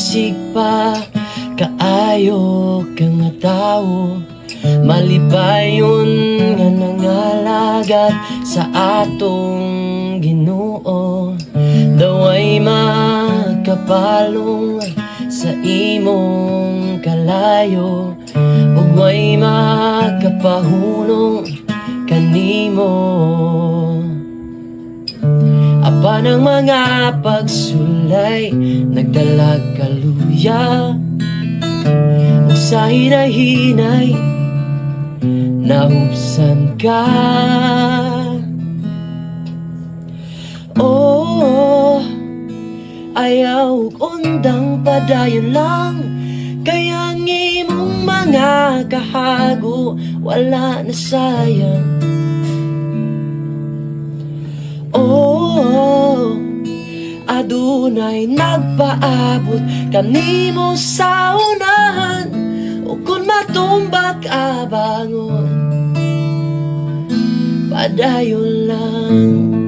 bisig pa kaayo kang nga tawo, malipayon nga nangalagad sa atong Ginoo. Daway makapalong sa imong kalayo, ug way makapahunong kanimo. Apan ang mga pagsulay nagdalag kaluya, ug sa hinay-hinay nahubsan ka. Oh, ayaw ug undang padayon lang, kaya ang imong mga kahago wala na sayang. Oh, adunay nagpaabot kanimo sa unahan, ug kung matumbak abangon padayon lang.